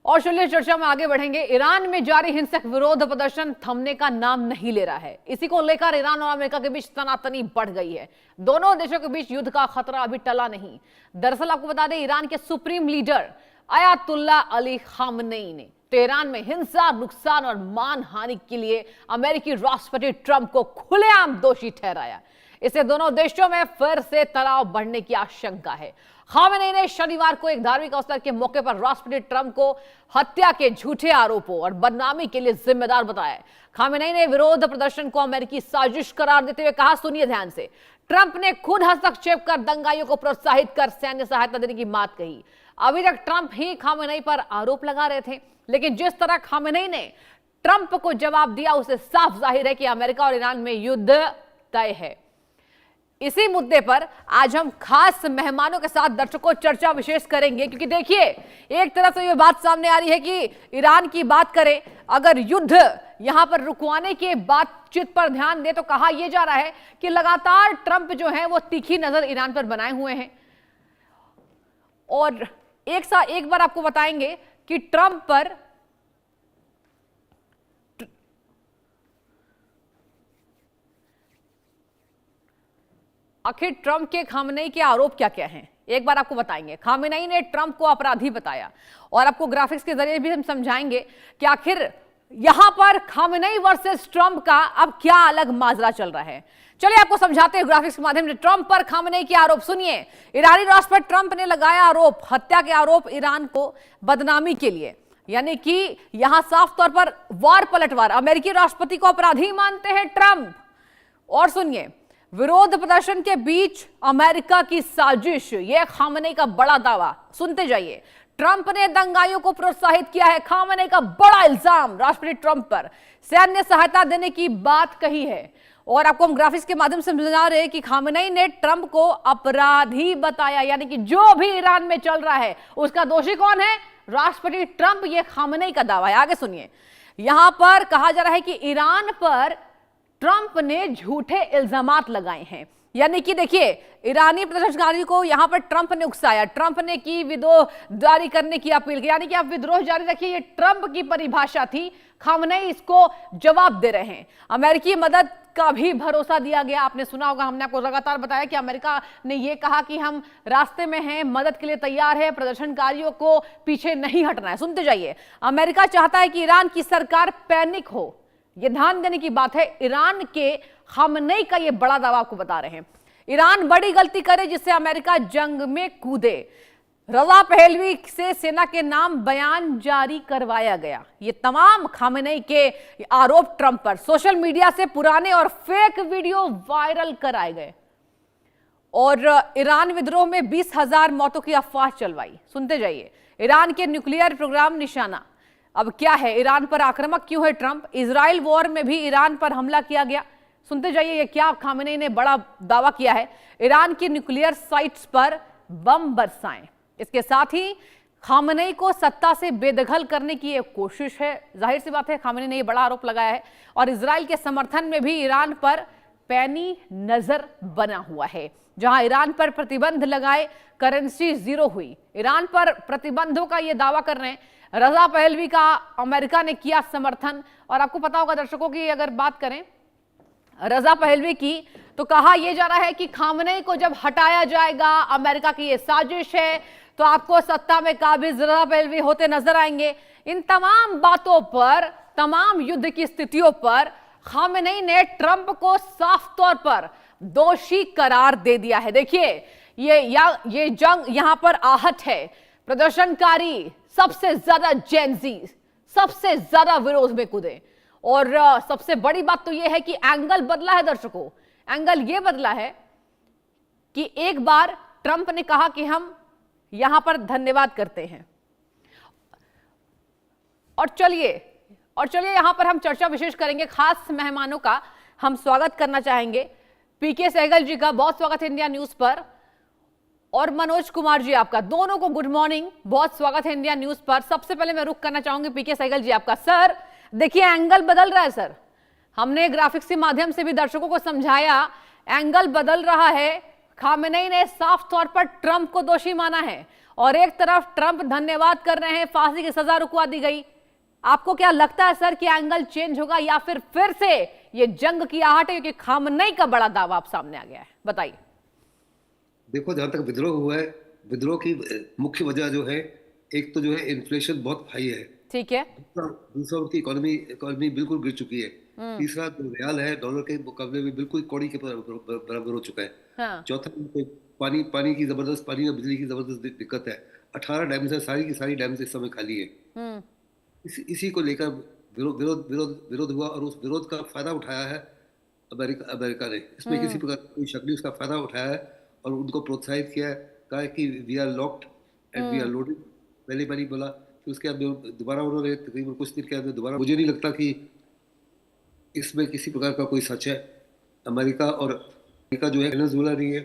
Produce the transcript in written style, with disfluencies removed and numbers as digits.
और चलिए चर्चा में आगे बढ़ेंगे। ईरान में जारी हिंसक विरोध प्रदर्शन थमने का नाम नहीं ले रहा है। इसी को लेकर ईरान और अमेरिका के बीच तनातनी बढ़ गई है। दोनों देशों के बीच युद्ध का खतरा अभी टला नहीं। दरअसल आपको बता दें, ईरान के supreme leader Ayatollah Ali Khamenei ने तेहरान में हिंसा, नुकसान और मानहानि के लिए अमेरिकी राष्ट्रपति ट्रंप को खुलेआम दोषी ठहराया। इससे दोनों देशों में फिर से तनाव बढ़ने की आशंका है। खामेनेई ने शनिवार को एक धार्मिक अवसर के मौके पर राष्ट्रपति ट्रंप को हत्या के झूठे आरोपों और बदनामी के लिए जिम्मेदार बताया। खामेनेई ने विरोध प्रदर्शन को अमेरिकी साजिश करार देते हुए कहा, सुनिए ध्यान से, ट्रंप ने खुद हस्तक्षेप कर दंगाइयों को प्रोत्साहित कर सैन्य सहायता देने की बात कही। अभी तक ट्रंप ही खामेनेई पर आरोप लगा रहे थे, लेकिन जिस तरह खामेनेई ने ट्रंप को जवाब दिया, उससे साफ जाहिर है कि अमेरिका और ईरान में युद्ध तय है। इसी मुद्दे पर आज हम खास मेहमानों के साथ दर्शकों चर्चा विशेष करेंगे, क्योंकि देखिए, एक तरफ से यह बात सामने आ रही है कि ईरान की बात करें, अगर युद्ध यहां पर रुकवाने के बातचीत पर ध्यान दे तो कहा यह जा रहा है कि लगातार ट्रंप जो है वो तीखी नजर ईरान पर बनाए हुए हैं। और एक बार आपको बताएंगे कि ट्रंप पर आखिर ट्रंप के खामेनेई के आरोप क्या क्या हैं, एक बार आपको बताएंगे। खामेनेई ने ट्रंप को अपराधी बताया और आपको ग्राफिक्स के जरिए भी हम समझाएंगे कि आखिर यहां पर खामेनेई वर्सेस ट्रंप का अब क्या अलग माजरा चल रहा है। चलिए आपको समझाते हैं ग्राफिक्स के माध्यम से। ट्रंप पर खामेनेई के आरोप सुनिए। ईरानी राष्ट्रपति ट्रंप ने लगाया आरोप, हत्या के आरोप ईरान को बदनामी के लिए, यानी कि यहां साफ तौर पर वार पलटवार, अमेरिकी राष्ट्रपति को अपराधी मानते हैं ट्रंप। और सुनिए, विरोध प्रदर्शन के बीच अमेरिका की साजिश, यह खामेनेई का बड़ा दावा, सुनते जाइए। ट्रंप ने दंगाइयों को प्रोत्साहित किया है, खामेनेई का बड़ा इल्जाम राष्ट्रपति ट्रंप पर। सैन्य सहायता देने की बात कही है। और आपको हम ग्राफिक्स के माध्यम से समझा रहे हैं कि खामेनेई ने ट्रंप को अपराधी बताया, यानी कि जो भी ईरान में चल रहा है उसका दोषी कौन है? राष्ट्रपति ट्रंप। यह खामेनेई का दावा है। आगे सुनिए, यहां पर कहा जा रहा है कि ईरान पर ट्रंप ने झूठे इल्जामात लगाए हैं, यानी कि देखिए, ईरानी प्रदर्शनकारी को यहां पर ट्रंप ने उकसाया। ट्रंप ने की विद्रोह जारी करने की अपील की, यानी कि आप विद्रोह जारी रखिए, ये ट्रंप की परिभाषा थी। खामेनेई इसको जवाब दे रहे हैं। अमेरिकी मदद का भी भरोसा दिया गया। आपने सुना होगा, हमने आपको लगातार बताया कि अमेरिका ने यह कहा कि हम रास्ते में हैं, मदद के लिए तैयार है, प्रदर्शनकारियों को पीछे नहीं हटना है। सुनते जाइए। अमेरिका चाहता है कि ईरान की सरकार पैनिक हो, यह ध्यान देने की बात है। ईरान के खामेनेई का यह बड़ा दावा आपको बता रहे हैं। ईरान बड़ी गलती करे जिससे अमेरिका जंग में कूदे। रजा पहलवी से सेना के नाम बयान जारी करवाया गया। ये तमाम खामेनेई के आरोप ट्रंप पर। सोशल मीडिया से पुराने और फेक वीडियो वायरल कराए गए और ईरान विद्रोह में 20,000 मौतों की अफवाह चलवाई। सुनते जाइए। ईरान के न्यूक्लियर प्रोग्राम निशाना। अब क्या है, ईरान पर आक्रामक क्यों है ट्रंप? इजराइल वॉर में भी ईरान पर हमला किया गया। सुनते जाइए, ये क्या खामेनेई ने बड़ा दावा किया है। ईरान की न्यूक्लियर साइट्स पर बम बरसाएं। इसके साथ ही खामेनेई को सत्ता से बेदखल करने की एक कोशिश है। जाहिर सी बात है, खामेनेई ने यह बड़ा आरोप लगाया है। और इजराइल के समर्थन में भी ईरान पर पैनी नजर बना हुआ है। जहां ईरान पर प्रतिबंध लगाए, करेंसी जीरो हुई। ईरान पर प्रतिबंधों का यह दावा कर रहे हैं। रजा पहलवी का अमेरिका ने किया समर्थन। और आपको पता होगा दर्शकों की, अगर बात करें रजा पहलवी की, तो कहा यह जा रहा है कि खामेनेई को जब हटाया जाएगा, अमेरिका की यह साजिश है, तो आपको सत्ता में काबिज रजा पहलवी होते नजर आएंगे। इन तमाम बातों पर, तमाम युद्ध की स्थितियों पर खामेनेई ने ट्रंप को साफ तौर पर दोषी करार दे दिया है। देखिए, ये जंग यहां पर आहत है। प्रदर्शनकारी सबसे ज्यादा, जेनजी सबसे ज्यादा विरोध में कूदे। और सबसे बड़ी बात तो यह है कि एंगल बदला है दर्शकों। एंगल यह बदला है कि एक बार ट्रंप ने कहा कि हम यहां पर धन्यवाद करते हैं। और चलिए यहां पर हम चर्चा विशेष करेंगे। खास मेहमानों का हम स्वागत करना चाहेंगे। पीके सहगल जी का बहुत स्वागत है इंडिया न्यूज पर, और मनोज कुमार जी आपका, दोनों को गुड मॉर्निंग, बहुत स्वागत है इंडिया न्यूज पर। सबसे पहले मैं रुख करना चाहूंगी पीके सहगल जी आपका। सर देखिए, एंगल बदल रहा है सर। हमने ग्राफिक्स के माध्यम से भी दर्शकों को समझाया, एंगल बदल रहा है। खामेनेई ने साफ तौर पर ट्रंप को दोषी माना है और एक तरफ ट्रंप धन्यवाद कर रहे हैं, फांसी की सजा रुकवा दी गई। आपको क्या लगता है सर कि एंगल चेंज होगा या फिर से ये जंग की आहट है, क्योंकि खामनेई का बड़ा दावा आप सामने आ गया है? बताइए। देखो, जहां तक विद्रोह हुआ है, विद्रोह की मुख्य वजह जो है, एक तो जो है इन्फ्लेशन बहुत हाई है। ठीक है। दूसरा दूसरा उनकी इकोनॉमी इकोनॉमी बिल्कुल गिर चुकी है। हम्म। तीसरा जो रियाल है डॉलर के मुकाबले में बिल्कुल कौड़ी के बराबर हो चुका है। हाँ। चौथा उनको पानी पानी की जबरदस्त पानी और बिजली की जबरदस्त दिक्कत है। 18 डैम से सारी की सारी डैम इस समय खाली है। हम्म। इसी को लेकर विरोध हुआ और उस विरोध का फायदा उठाया है अमेरिका ने। इसमें किसी हम्म। प्रकार का कोई शक नहीं, उसका फायदा उठाया है और उनको प्रोत्साहित किया है। कहा है कि we are locked and we are hmm. Loaded. पहले बार ही बोला कि उसके बाद दोबारा उन्होंने तकरीबन कुछ दिन के बाद दोबारा। मुझे नहीं लगता कि इसमें किसी प्रकार का कोई सच है। अमेरिका जो है वेनेजुएला नहीं है।